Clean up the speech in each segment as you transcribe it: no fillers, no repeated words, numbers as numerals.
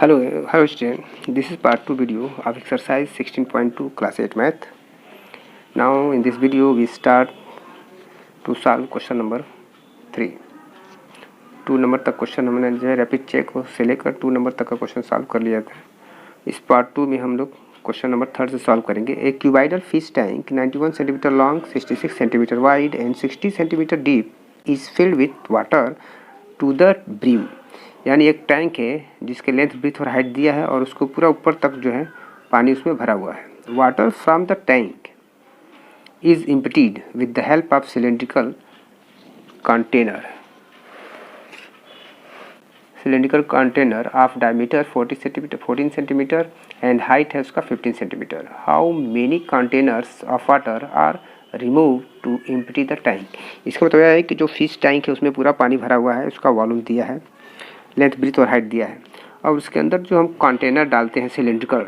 Hello student. This is part 2 video of exercise 16.2 class 8 math. Now in this video we start to solve question number 3. 2 number तक question हमने जो है rapid check से लेकर 2 number तक का question solve कर लिया था. इस पार्ट 2 में हम लोग क्वेश्चन नंबर 3 से सॉल्व करेंगे. A cuboidal fish tank 91 centimetre long, 66 centimetre wide and 60 centimetre deep is filled with water to the brim. यानी एक टैंक है जिसके लेंथ ब्रीथ और हाइट दिया है और उसको पूरा ऊपर तक जो है पानी उसमें भरा हुआ है. Water from the tank is emptied with the help of cylindrical container. Cylindrical container of diameter 14 centimetre and height है उसका 15 centimetre. How many containers of water are remove to empty the tank. इसका मतलब यह है कि जो fish tank है उसमें पूरा पानी भरा हुआ है, उसका वॉल्यूम दिया है, लेंथ ब्रीथ और हाइट दिया है और उसके अंदर जो हम कंटेनर डालते हैं सिलेंड्रिकल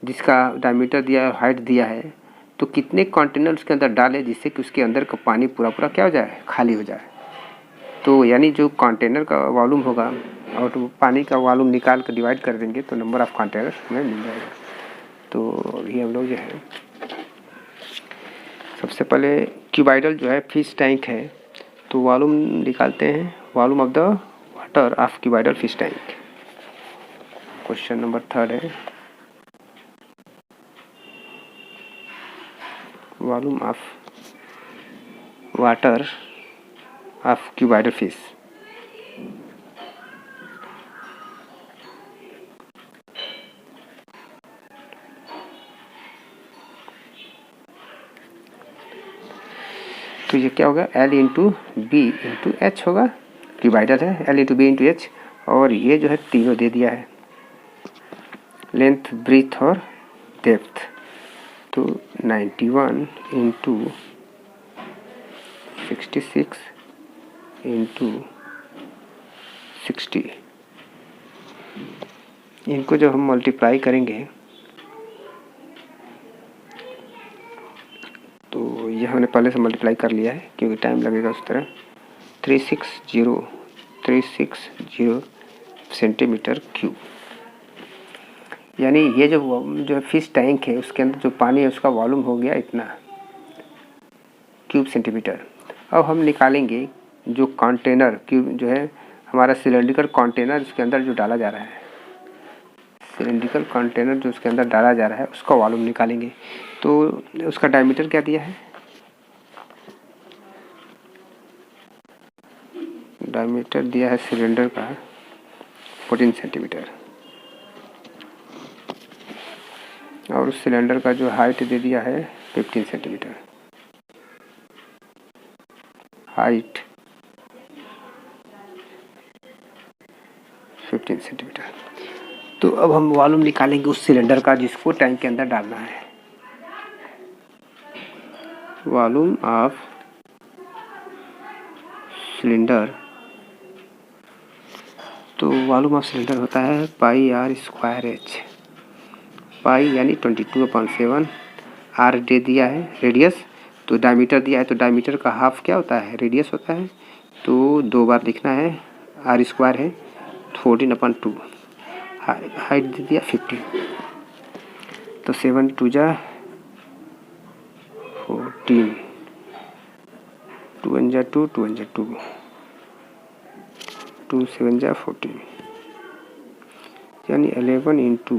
जिसका डायमीटर दिया है, हाइट दिया है, तो कितने कंटेनर उसके अंदर डालें जिससे कि उसके अंदर का पानी पूरा क्या हो जाए, खाली हो जाए. तो यानी जो कंटेनर का वॉल्यूम होगा और तो पानी का वॉल्यूम निकाल कर डिवाइड कर देंगे तो नंबर ऑफ कंटेनर हमें मिल जाएगा. तो अभी हम लोग जो है सबसे पहले क्यूबाइडल जो है फिश टैंक है तो वॉल्यूम निकालते हैं. Volume of the water of cuboidal fish tank. Question number 3 है volume of water of cuboidal fish. तो ये क्या होगा, L into B into H होगा. क्यूबाइडल है L into B into H और ये जो है तीनों दे दिया है, लेंथ ब्रीथ और डेप्थ. तो 91 इंटू 66 इंटू 60, इनको जब हम मल्टीप्लाई करेंगे तो ये हमने पहले से मल्टीप्लाई कर लिया है क्योंकि टाइम लगेगा उस तरह. 360 सेंटीमीटर क्यूब. यानी ये जो फिश टैंक है उसके अंदर जो पानी है उसका वॉल्यूम हो गया इतना क्यूब सेंटीमीटर. अब हम निकालेंगे जो कंटेनर क्यूब जो है हमारा सिलेंड्रिकल कंटेनर उसके अंदर जो डाला जा रहा है, सिलेंड्रिकल कंटेनर जो उसके अंदर डाला जा रहा है उसका वॉल्यूम निकालेंगे. तो उसका डायमीटर क्या दिया है, डायमीटर दिया है सिलेंडर का 14 सेंटीमीटर और उस सिलेंडर का जो हाइट दे दिया है 15 सेंटीमीटर. Height 15 centimetre. तो अब हम वॉल्यूम निकालेंगे उस सिलेंडर का जिसको टैंक के अंदर डालना है. वॉल्यूम ऑफ सिलेंडर, तो वॉल्यूम ऑफ सिलेंडर होता है पाई आर स्क्वायर एच. पाई यानी 22/7, आर दे दिया है रेडियस, तो डायमीटर दिया है तो डायमीटर का हाफ क्या होता है, रेडियस होता है. तो 2 बार लिखना है, आर स्क्वायर है 14/2, हाइट दे दिया 15, तो 7 2 जा 14, 2 1 जा 2, 2 1 जा 2, 2 7 जा 14, यानी 11 इंटू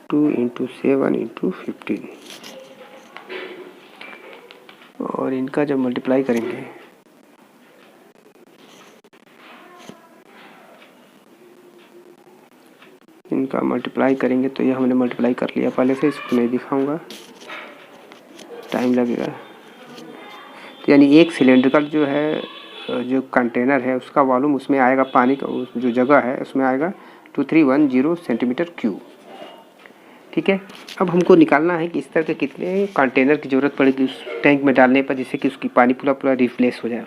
2 इंटू 7 इंटू 15. और इनका जब मल्टीप्लाई करेंगे तो ये हमने मल्टीप्लाई कर लिया पहले से, इसको नहीं दिखाऊंगा, टाइम लगेगा. तो यानी एक सिलेंड्रिकल जो है जो कंटेनर है उसका वॉल्यूम उसमें आएगा, पानी का जो जगह है उसमें आएगा 2310 सेंटीमीटर क्यूब. ठीक है. अब हमको निकालना है कि इस तरह के कितने कंटेनर की ज़रूरत पड़ेगी उस टैंक में डालने पर जिससे कि उसकी पानी पूरा रिप्लेस हो जाए.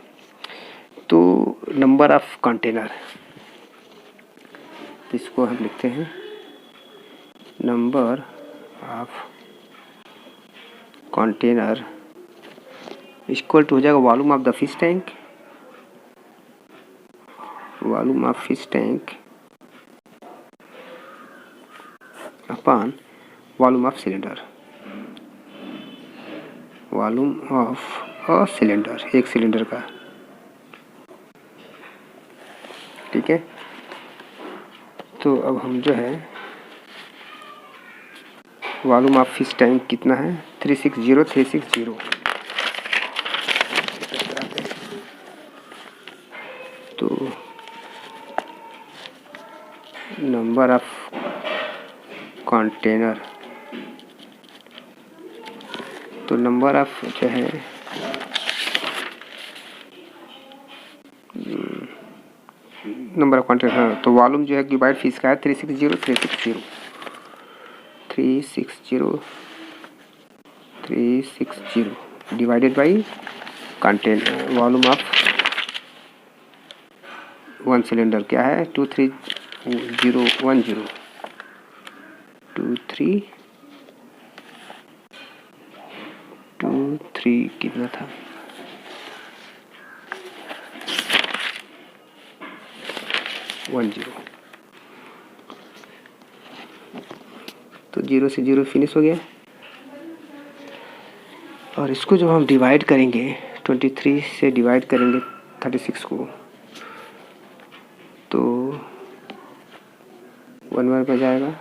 तो नंबर ऑफ कंटेनर, तो इसको हम लिखते हैं number of container equal to हो जाएगा volume of the fish tank, volume of fish tank upon volume of cylinder, volume of a cylinder, एक सिलेंडर का। ठीक है, तो अब हम जो है वॉल्यूम ऑफ फिश टैंक कितना है 360 तो नंबर ऑफ कंटेनर, तो नंबर ऑफ जो है नंबर ऑफ कंटेनर, तो वॉल्यूम जो है क्यूबाइड फिश का है 360 divided by container, volume of one cylinder क्या है 23010 23 कितना था 10, तो 0 से 0 फिनिश हो गया। और इसको जब हम डिवाइड करेंगे 23 से डिवाइड करेंगे 36 को, तो 1 पे जाएगा,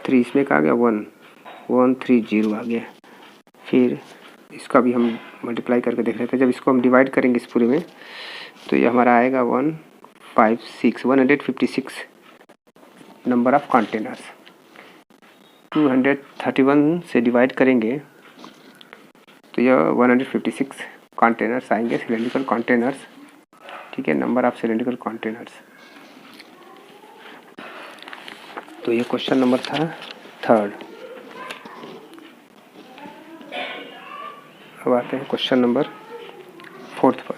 3 इसमें का आ गया 130 आ गया। फिर इसका भी हम मल्टीप्लाई करके देख रहे थे, जब इसको हम डिवाइड करेंगे इस पूरे में तो ये हमारा आएगा 156 नंबर ऑफ कंटेनर्स। 231 से डिवाइड करेंगे तो यह 156 कंटेनर्स आएंगे, सिलेंड्रिकल कंटेनर्स। ठीक है, नंबर ऑफ सिलेंड्रिकल कंटेनर्स। तो ये क्वेश्चन नंबर था 3rd। अब आते हैं क्वेश्चन नंबर 4th पर।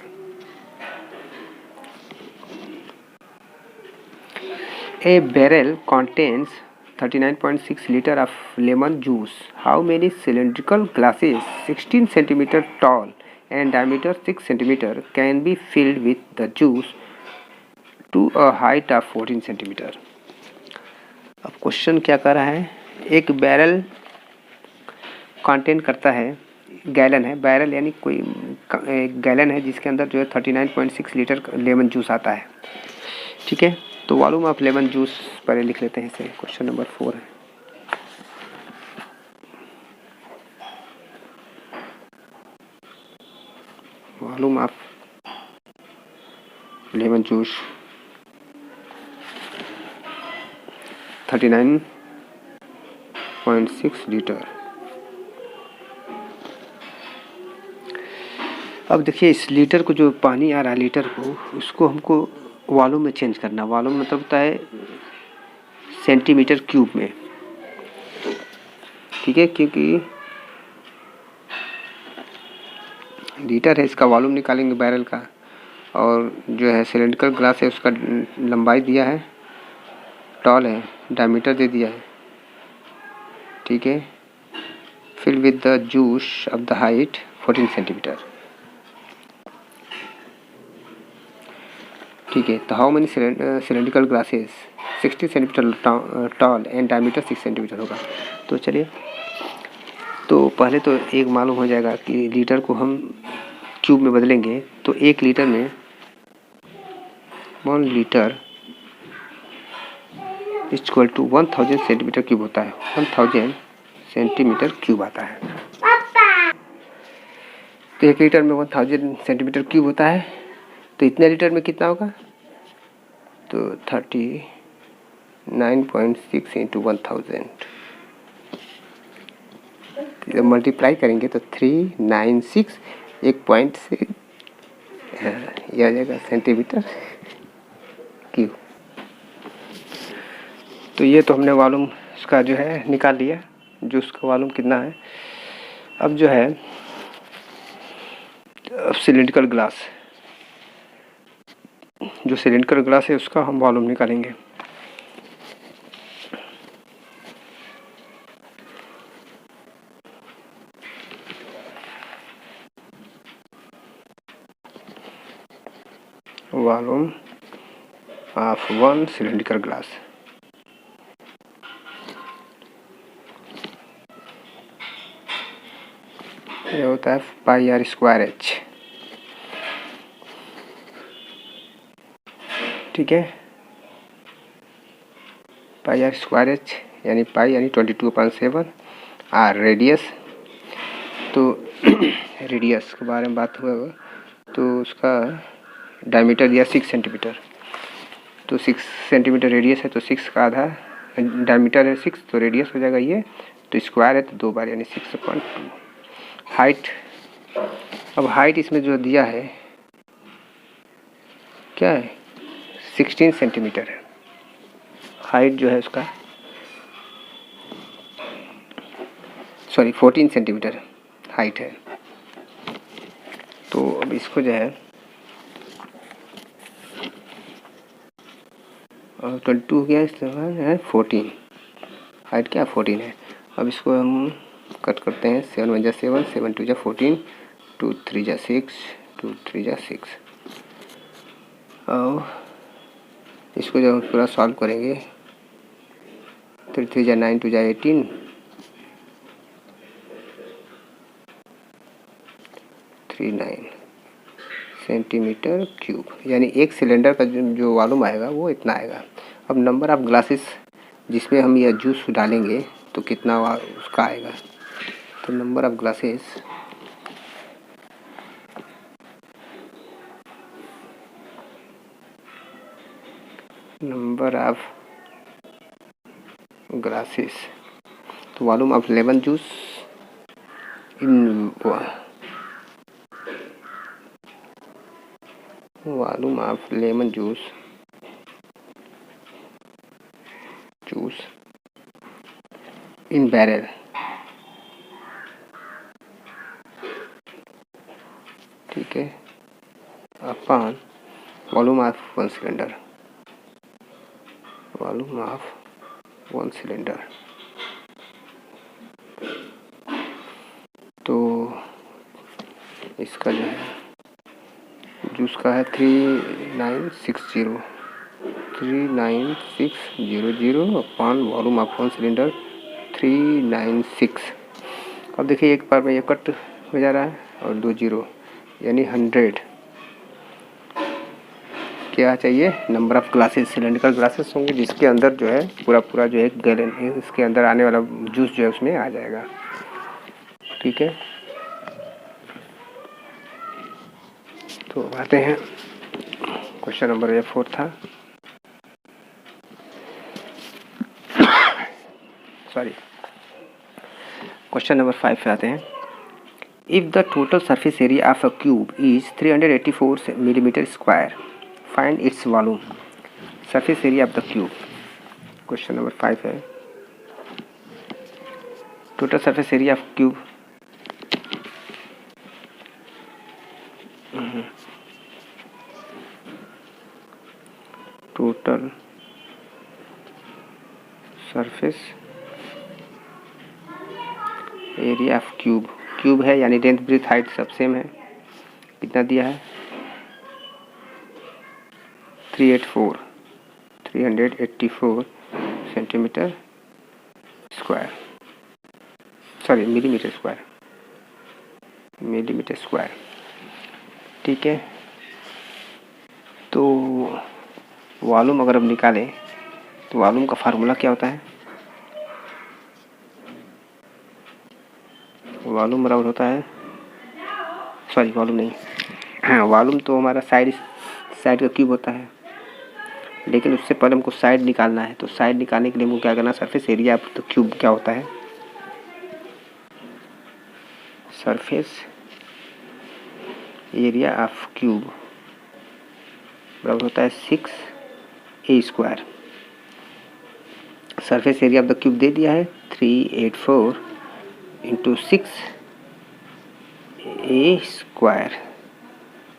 A barrel contains 39.6 liter of lemon juice. How many cylindrical glasses 16 cm tall and diameter 6 cm can be filled with the juice to a height of 14 cm? अब question क्या कर रहा है, एक barrel contain करता है, gallon है, barrel यानी कोई एक गैलन है जिसके अंदर जो है 39.6 लीटर लेमन जूस आता है। ठीक है, तो वॉल्यूम ऑफ लेमन जूस पहले लिख लेते हैं इसे, क्वेश्चन नंबर 4 है। Volume of lemon juice 39.6 litre. अब देखिए इस लीटर को, जो पानी आ रहा है लीटर को, उसको हमको वॉल्यूम में चेंज करना। वॉल्यूम मतलब होता है सेंटीमीटर क्यूब में। ठीक है, क्योंकि लीटर है, इसका वॉल्यूम निकालेंगे बैरल का, और जो है सिलेंड्रिकल ग्लास है उसका लंबाई दिया है, टॉल है, डायमीटर दे दिया है। ठीक है, fill with the juice of the height 14 centimetre. ठीक है, तो how many cylindrical glasses 60 centimetre tall and diameter 6 centimetre होगा। तो चलिए, तो पहले तो एक मालूम हो जाएगा कि लीटर को हम क्यूब में बदलेंगे, तो 1 लीटर में 1 litre equal to 1000 centimetre cube होता है। 1000 सेंटीमीटर क्यूब आता है। तो 1 लीटर में 1000 सेंटीमीटर क्यूब होता है, तो इतने लीटर में कितना होगा, तो 39.6 इंटू 1000 मल्टीप्लाई करेंगे तो 396 1 पॉइंट से यह आ जाएगा सेंटीमीटर क्यूब। तो ये तो हमने वॉल्यूम इसका जो है निकाल लिया, जो उसका वॉल्यूम कितना है। अब जो है सिलिंड्रिकल ग्लास, जो सिलिंड्रिकल ग्लास है उसका हम वॉल्यूम निकालेंगे। Volume of one cylindrical glass. ये होता है पाई आर स्क्वायर एच। ठीक है, पाई आर स्क्वायर एच यानी पाई यानी 22/7 आर रेडियस। तो रेडियस के बारे में बात हुआ तो उसका डायमीटर दिया 6 सेंटीमीटर, तो 6 सेंटीमीटर रेडियस है तो 6 का आधा डायमीटर है 6 तो रेडियस हो जाएगा ये, तो स्क्वायर है तो 2 बार यानी 6/2। हाइट, अब हाइट इसमें जो दिया है क्या है 16 सेंटीमीटर है हाइट जो है उसका, सॉरी 14 सेंटीमीटर हाइट है। तो अब इसको जो है 22 हो गया, इसके बाद है 14, हाइट क्या 14 है। अब इसको हम कट करते हैं, 7 1 जा 7, 7 2 जा 14, 2 3 जा 6, 2 3 जा 6। और इसको जब पूरा सॉल्व करेंगे 3 3 जा 9, 2 जा 18, 39 सेंटीमीटर क्यूब, यानी एक सिलेंडर का जो वॉल्यूम आएगा वो इतना आएगा। अब नंबर ऑफ ग्लासेस जिसमें हम यह जूस डालेंगे तो कितना उसका आएगा, तो नंबर ऑफ ग्लासेस तो volume of lemon juice in volume of lemon juice in barrel, ठीक है, upon volume of one cylinder, volume of one cylinder. तो इसका जो है जूस का है 39600 upon volume of one cylinder 396। अब देखिए एक बार में ये कट हो जा रहा है और 2 0 यानी 100। क्या चाहिए, number of glasses, cylindrical glasses होंगे जिसके अंदर जो है पूरा जो है गैलन है इसके अंदर आने वाला जूस जो है उसमें आ जाएगा। ठीक है, तो आते हैं क्वेश्चन नंबर ये 4 था, सॉरी क्वेश्चन नंबर 5 पे आते हैं। If the total surface area of a cube is 384 millimetre square, find its volume. Surface area of the cube, question number 5 है। Total surface area of cube total surface area of cube है यानी length breadth height सब same है। कितना दिया है 384 centimetre square, sorry millimetre square. ठीक है, तो वॉल्यूम अगर हम निकालें तो वॉल्यूम का फार्मूला क्या होता है, वॉल्यूम बराबर होता है, सॉरी वॉल्यूम नहीं, हाँ वॉल्यूम तो हमारा साइड का क्यूब होता है, लेकिन उससे पहले हमको साइड निकालना है। तो साइड निकालने के लिए हमको क्या करना, surface area of the cube क्या होता है, सरफेस एरिया ऑफ क्यूब बराबर होता है 6a²। Surface area of the cube दे दिया है 384 इंटू 6a²,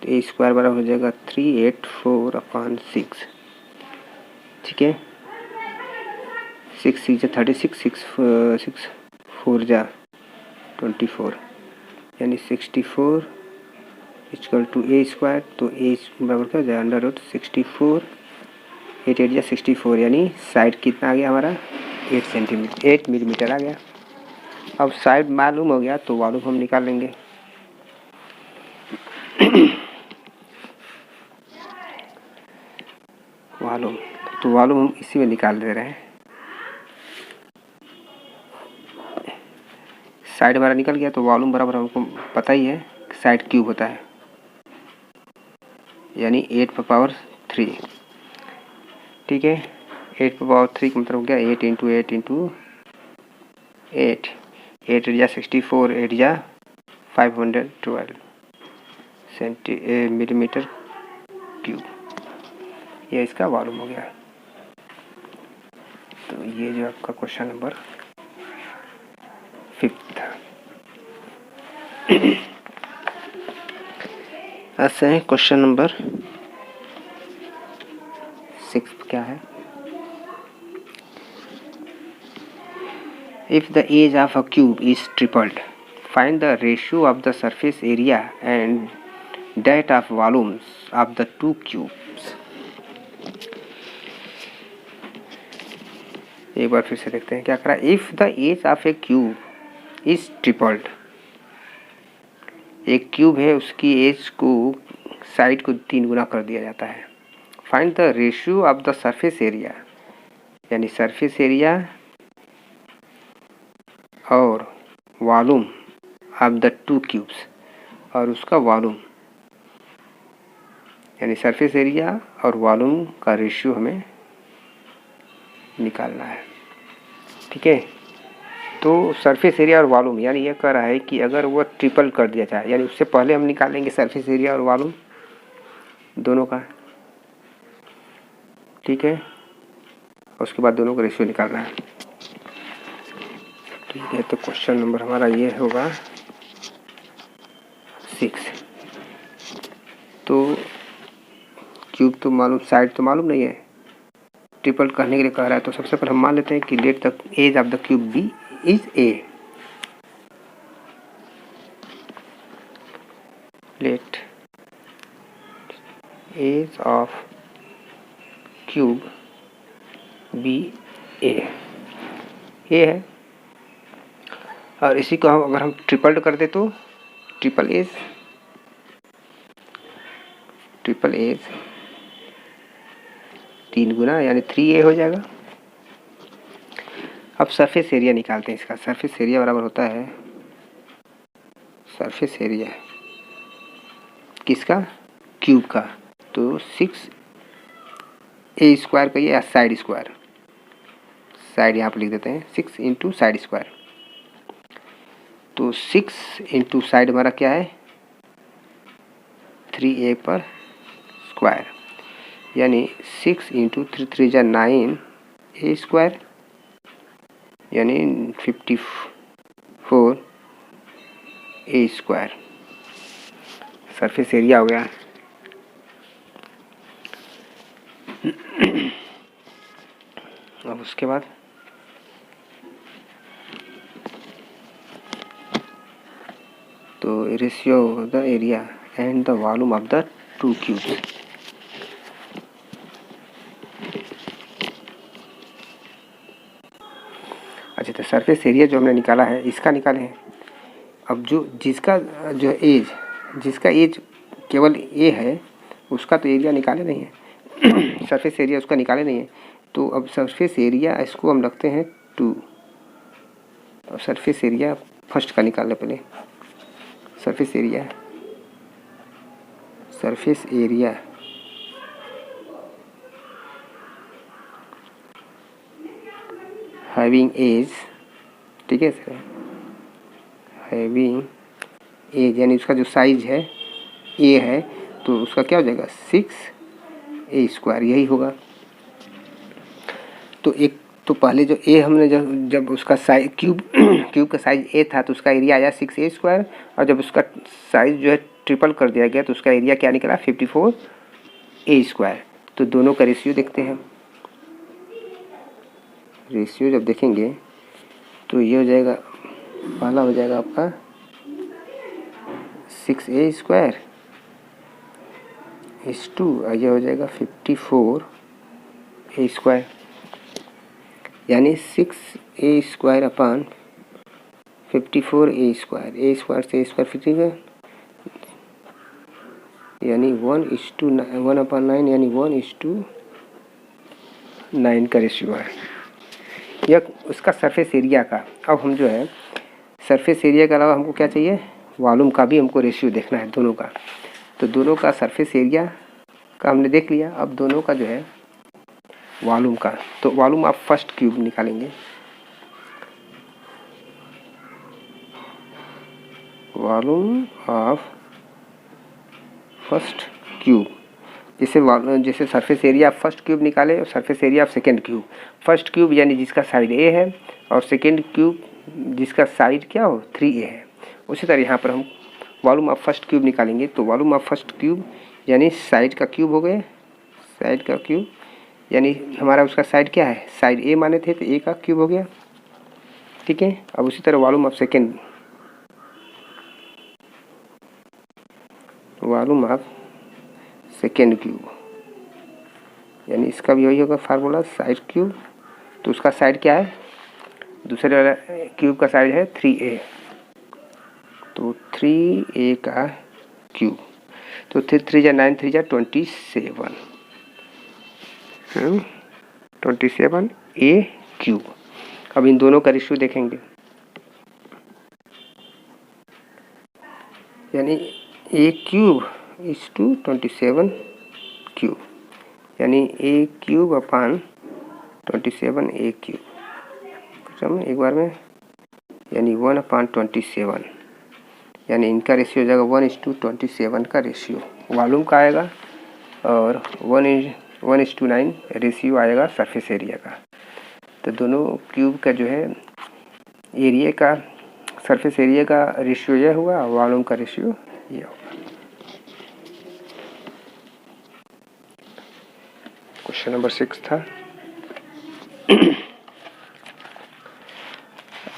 तो a² बराबर हो जाएगा 384/6। ठीक है, 6 6 जा 36, 6 4 जा 24 यानी 64 इक्वल टू a²। तो a बराबर क्या हो जाएगा √64 8 एरिया 64 यानी साइड कितना आ गया हमारा 8 मिलीमीटर आ गया। अब साइड मालूम हो गया तो वॉल्यूम हम निकाल लेंगे। वॉल्यूम हम इसी में निकाल दे रहे हैं। साइड हमारा निकल गया तो वॉल्यूम बराबर हमको पता ही है, साइड क्यूब होता है यानी 8⁻3। ठीक है, 8⁻3 का मतलब हो गया 8 into 8 into 8 area 64 area 512 millimetre cube, ये इसका वॉल्यूम हो गया। तो ये जो आपका क्वेश्चन नंबर 5 था। ऐसे है क्वेश्चन नंबर 6 क्या है? If the age of a cube is tripled, find the ratio of the surface area and that of volumes of the two cubes. एक बार फिर से देखते हैं क्या करा। If the age of a cube is tripled, एक cube है उसकी एज को साइड को 3 गुना कर दिया जाता है। Find the ratio of the surface area, यानी सरफेस एरिया और volume of the two cubes, और उसका वॉल्यूम यानी सरफेस एरिया और वॉल्यूम का रेशियो हमें निकालना है। ठीक है, तो सरफेस एरिया और वॉल्यूम यानी ये कह रहा है कि अगर वो ट्रिपल कर दिया जाए, यानी उससे पहले हम निकालेंगे सरफेस एरिया और वॉल्यूम दोनों का। ठीक है, उसके बाद दोनों का रेशियो निकालना है। ठीक है, तो क्वेश्चन नंबर हमारा ये होगा 6। तो क्यूब तो मालूम, साइड तो मालूम नहीं है, ट्रिपल करने के लिए कह रहा है। तो सबसे पहले हम मान लेते हैं कि let the edge of the cube be is a. Let edge of cube be a, ये है। और इसी को हम अगर हम ट्रिपल कर दे तो ट्रिपल एज 3 गुना यानी 3a हो जाएगा। अब सरफेस एरिया निकालते हैं इसका। सरफेस एरिया बराबर होता है, सरफेस एरिया किसका? क्यूब का। तो 6a² का ये साइड स्क्वायर, साइड यहाँ पर लिख देते हैं 6 इंटू साइड स्क्वायर। तो 6 इंटू साइड हमारा क्या है 3a पर स्क्वायर, यानी 6 इंटू 3 3 जा 9a² यानी 54a²। सरफेस एरिया हो गया। अब उसके बाद तो ratio of the area and the volume of the two cubes. अच्छा, तो सरफेस एरिया जो हमने निकाला है इसका निकाले हैं। अब जिसका एज केवल ए है उसका तो एरिया निकाले नहीं है। सरफेस एरिया उसका निकाले नहीं है। तो अब सरफेस एरिया इसको हम रखते हैं 2। और सरफेस एरिया फर्स्ट का निकालने पहले। सरफेस एरिया हैविंग एज, ठीक है सर, हैविंग एज यानी उसका जो साइज है ए है तो उसका क्या हो जाएगा 6a², यही होगा। तो एक तो पहले जो ए हमने जब उसका साइज क्यूब का साइज ए था तो उसका एरिया आया 6a², और जब उसका साइज जो है ट्रिपल कर दिया गया तो उसका एरिया क्या निकला 54a²। तो दोनों का रेशियो देखते हैं। रेशियो जब देखेंगे तो ये हो जाएगा, पहला हो जाएगा आपका 6a² इस 2, ये हो जाएगा 54a²। ए स्क्वायर, यानी 6a² अपान 54a स्क्वायर। ए स्क्वायर से ए स्क्वायर 54, यानी 1:1/9, यानी 1:9 का रेशियो है। यह उसका सरफेस एरिया का। अब हम जो है सरफेस एरिया के अलावा हमको क्या चाहिए, वॉल्यूम का भी हमको रेशियो देखना है दोनों का। तो दोनों का सरफेस एरिया का हमने देख लिया, अब दोनों का जो है वॉल्यूम का। तो वॉल्यूम ऑफ फर्स्ट क्यूब निकालेंगे। वॉल्यूम ऑफ फर्स्ट क्यूब, जैसे surface area of first cube निकाले और surface area of second cube. First cube यानी जिसका साइड ए है, और सेकेंड क्यूब जिसका साइड क्या हो 3a है। उसी तरह यहाँ पर हम वॉल्यूम ऑफ फर्स्ट क्यूब निकालेंगे। तो वॉल्यूम ऑफ फर्स्ट क्यूब यानी साइड का क्यूब हो गए, साइड का क्यूब यानी हमारा उसका साइड क्या है, साइड ए माने थे तो ए का क्यूब हो गया, ठीक है। अब उसी तरह volume of second, volume of second cube यानी इसका भी वही होगा फार्मूला, साइड क्यूब। तो उसका साइड क्या है, दूसरे वाला क्यूब का साइड है 3a, तो 3a का क्यूब। तो 3 × 9 3 × 27, 27a क्यूब। अब इन दोनों का रेशियो देखेंगे, यानी a cube is to 27 cube, यानी a cube upon 27a cube. एक बार में यानी 1/27, यानी इनका रेशियो हो जाएगा 1:27 का रेशियो वॉल्यूम का आएगा, और 1:9 रेशियो आएगा सरफेस एरिया का। तो दोनों क्यूब का जो है एरिया का, सरफेस एरिया का रेशियो यह हुआ, वॉल्यूम का रेशियो यह होगा। क्वेश्चन नंबर 6 था।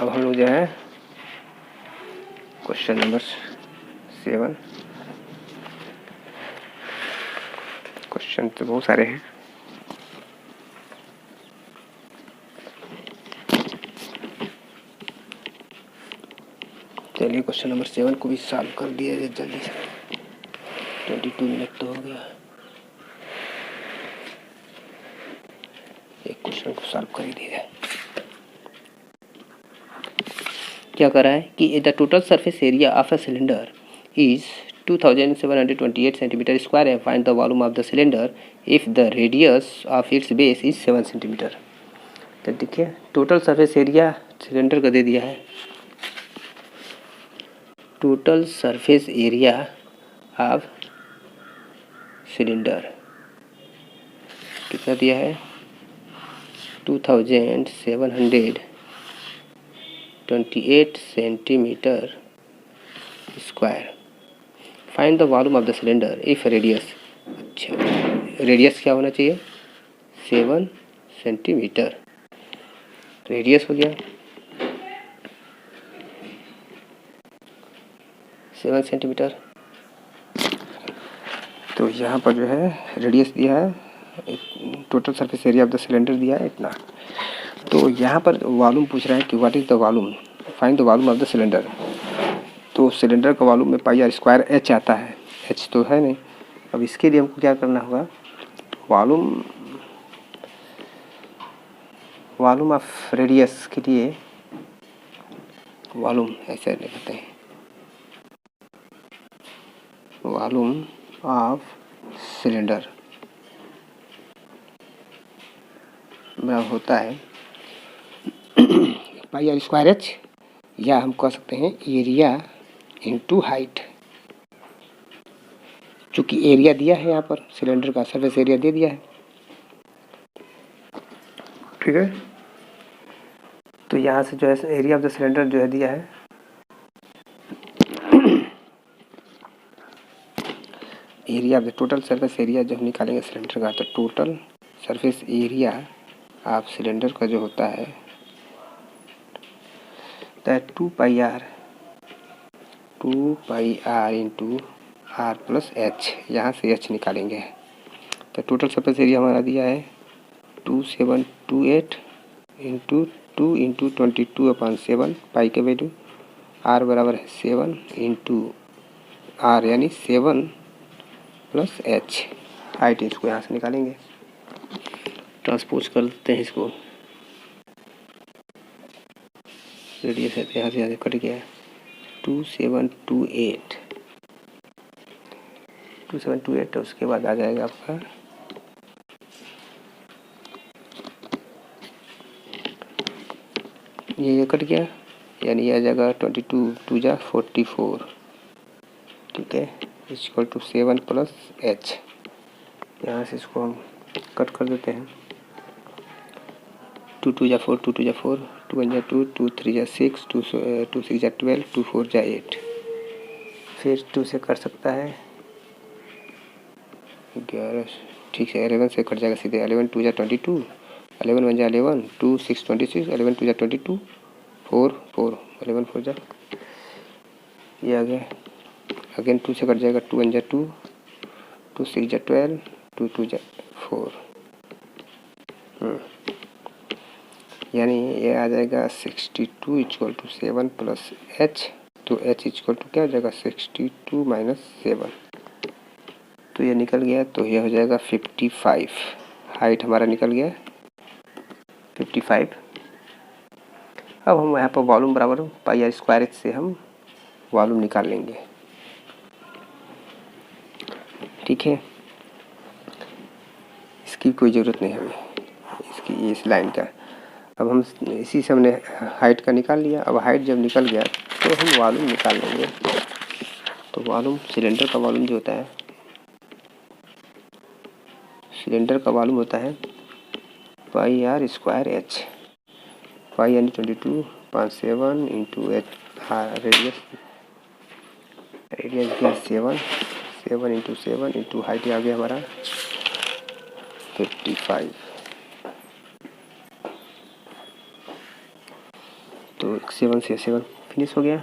अब हम लोग जो है क्वेश्चन नंबर 7। क्वेश्चन तो बहुत सारे हैं, चलिए क्वेश्चन नंबर 7 को भी सॉल्व कर दिया जाए जल्दी से। 22 मिनट तो हो गया, एक क्वेश्चन को सॉल्व कर ही दिया जाए। क्या कर रहा है कि the total surface area of a cylinder is 2728 centimetre square है। Find the volume of the cylinder if the radius of its base is 7 centimetre. तो देखिए टोटल सरफेस एरिया सिलेंडर का दे दिया है। Total surface area of cylinder कितना दिया है, 2728 centimetre square. Find the volume of the cylinder if radius, अच्छा radius क्या होना चाहिए 7 सेंटीमीटर, रेडियस हो गया 7 सेंटीमीटर। तो यहाँ पर जो है रेडियस दिया है, total surface area of the cylinder दिया है इतना। तो यहाँ पर वॉल्यूम पूछ रहा है कि what is the volume, find the volume of the cylinder. तो सिलेंडर का वॉल्यूम में πr² h आता है, h तो है नहीं। अब इसके लिए हमको क्या करना होगा, वॉल्यूम ऑफ रेडियस के लिए वॉल्यूम ऐसे लिखते हैं, वॉल्यूम ऑफ सिलेंडर में होता है πr²h, या हम कह सकते हैं एरिया इनटू हाइट। चूँकि एरिया दिया है यहाँ पर सिलेंडर का, सरफेस एरिया दे दिया है, ठीक है। तो यहाँ से जो है एरिया ऑफ द सिलेंडर जो है दिया है, area of the total surface area जो हम निकालेंगे सिलेंडर का, तो total surface area of cylinder का जो होता है that 2πr into r plus h, यहाँ से h निकालेंगे। तो टोटल सरफेस एरिया हमारा दिया है 2728 इंटू 2 इंटू 22/7 पाई का वैल्यू आर बराबर है 7 इंटू आर यानी 7 प्लस एच। हाइट इसको यहाँ से निकालेंगे, ट्रांसपोज करते हैं इसको, रेडियस है यहाँ से कट गया 2728 2728। उसके बाद आ जाएगा आपका ये कट गया यानी ये आ जाएगा 22 2 जा 44, ठीक है, इक्वल टू 7 प्लस एच। यहाँ से इसको हम कट कर देते हैं, 2 2 जा 4 2 2 जा 4 2 1 जा 2 2 3 जा 6 2 6 जा 12 2 4 जा 8, फिर 2 से कर सकता है 11, ठीक है 11 से कट जाएगा सीधे, 11 2 जा 22 11 1 जा 11 2 6 26 11 2 जा 22 4 4 11 4 जा ये आ गया, अगेन 2 से कट जाएगा 2 1 जा 2 2 6 जा 12 2 2 जा 4, यानी ये आ जाएगा 62 इक्वल टू 7 प्लस एच। तो एच इक्वल टू क्या हो जाएगा 62 माइनस 7, तो ये निकल गया, तो ये हो जाएगा 55। हाइट हमारा निकल गया 55। अब हम यहाँ पर वॉल्यूम बराबर पाई आर स्क्वायर एच से हम वॉल्यूम निकाल लेंगे, ठीक है, इसकी कोई ज़रूरत नहीं हमें, इसकी इस लाइन का। अब हम इसी से हमने हाइट का निकाल लिया, अब हाइट जब निकल गया तो हम वॉल्यूम निकाल लेंगे। तो वॉल्यूम सिलेंडर का वॉल्यूम जो होता है, सिलेंडर का वॉल्यूम होता है पाई आर स्क्वायर एच, पाई यानी 22.7 इंटू एच, रेडियस दिया 7 इंटू 7 इंटू हाइट आ गया हमारा 55। तो 7 से 7 फिनिश हो गया,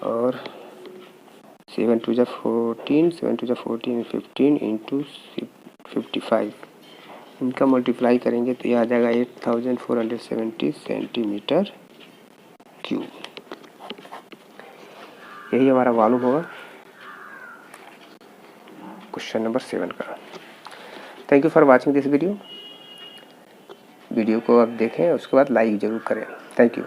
और 7 2 जा 14 7 2 जा 14 15 इंटू 55, इनका मल्टीप्लाई करेंगे तो ये आ जाएगा 8470 सेंटीमीटर क्यूब। यही हमारा वॉल्यूम होगा क्वेश्चन नंबर 7 का। Thank you for watching this video. Video को आप देखें, उसके बाद लाइक ज़रूर करें। Thank you.